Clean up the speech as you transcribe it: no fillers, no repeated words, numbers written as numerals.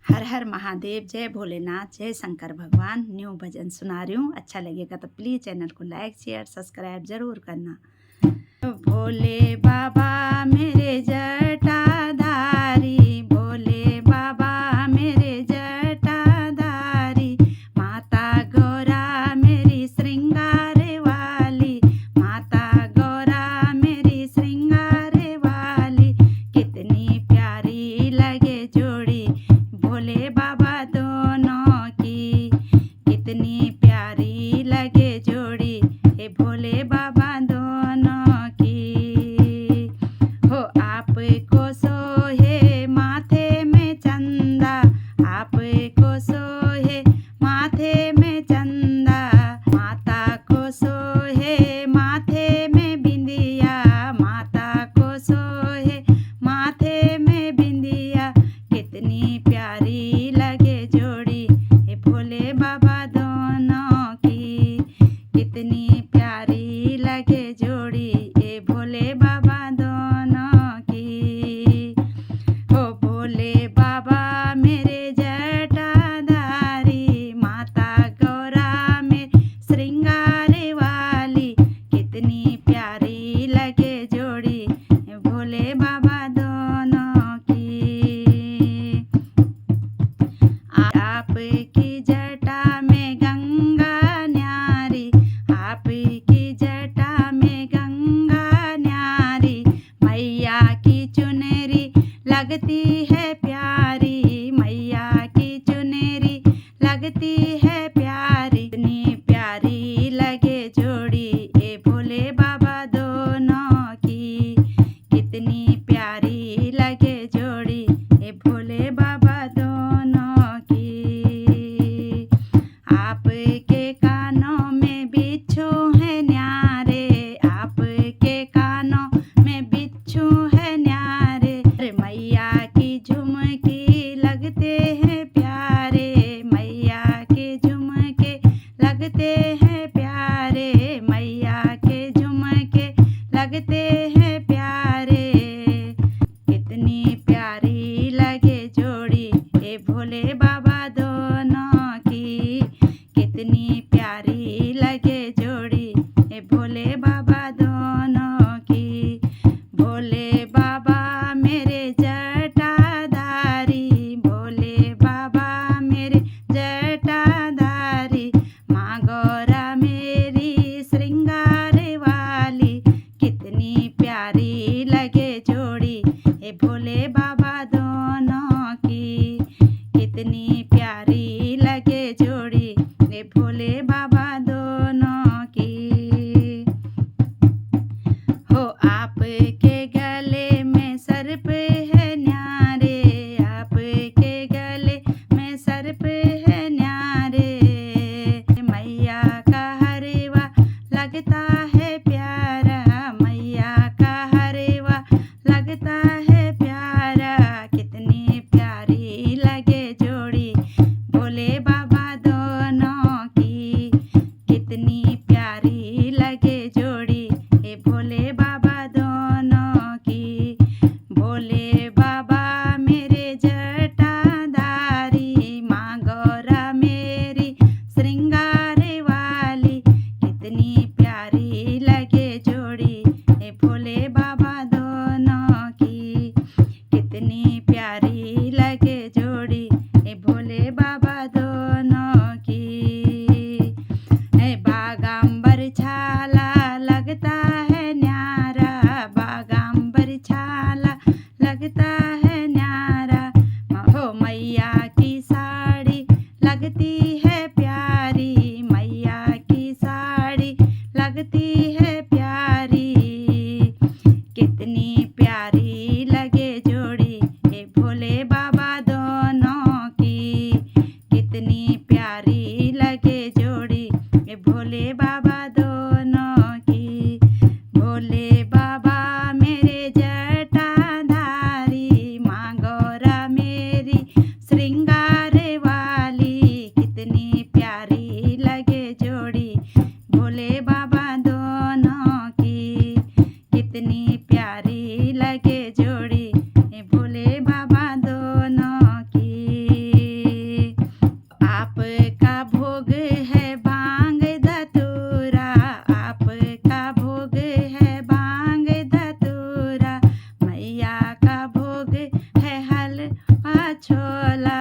हर हर महादेव, जय भोलेनाथ, जय शंकर भगवान। न्यू भजन सुना रही हूँ। अच्छा लगेगा तो प्लीज़ चैनल को लाइक शेयर सब्सक्राइब ज़रूर करना। भोले बाबा मेरे जटाधारी, भोले बाबा मेरे जटाधारी, माता गौरा मेरी श्रृंगार वाली, माता गौरा मेरी श्रृंगार वाली, कितनी प्यारी लगे जोड़ी भोले बाबा दोनों की, कितनी प्यारी लगे जोड़ी हे भोले बाबा दोनों की। हो आपको सोहे माथे में चंदा, आपको सोहे माथे में चंदा, माता को सोहे माथे में बिंदिया, माता को सोहे माथे में बिंदिया, कितनी प्यारी लगे जोड़ी हे भोले बाबा दोनों की, कितनी प्यारी लगे जोड़ी हे भोले बाबा दोनों की। हो भोले बाबा मेरे जटाधारी, माता गौरा में श्रृंगार वाली, कितनी प्यारी लगे जोड़ी हे भोले बाबा दोनों की। आपकी जटा में गंगा न्यारी, आपकी जटा में गंगा न्यारी, मैया की चुनरी लगती है प्यारी, मैया की चुनरी लगती है प्यारी, इतनी प्यारी लगे जोड़ी ए भोले बाबा दोनों की, कितनी प्यारी लगे जोड़ी ए भोले बाबा दोनों की। आपके कानों में बिच्छू है न्यारे, आपके कानों में बिच्छू है न्यारे, अरे मैया की झुमकी लगते हैं प्यारे, मैया के झुमके लगते हैं प्यारे, मैया के झुमके लगते हैं प्यारे, कितनी प्यारी लगे जोड़ी हे भोले बाबा दोनों की, कितनी प्यारी लगे जोड़ी हे भोले बाबा दोनों की। भोले बाबा मेरे जटाधारी, भोले बाबा मेरे जटाधारी, माँ गौरा मेरी श्रृंगार वाली, कितनी प्यारी लगे जोड़ी हे भोले बाबा दोनों की, कितनी छोला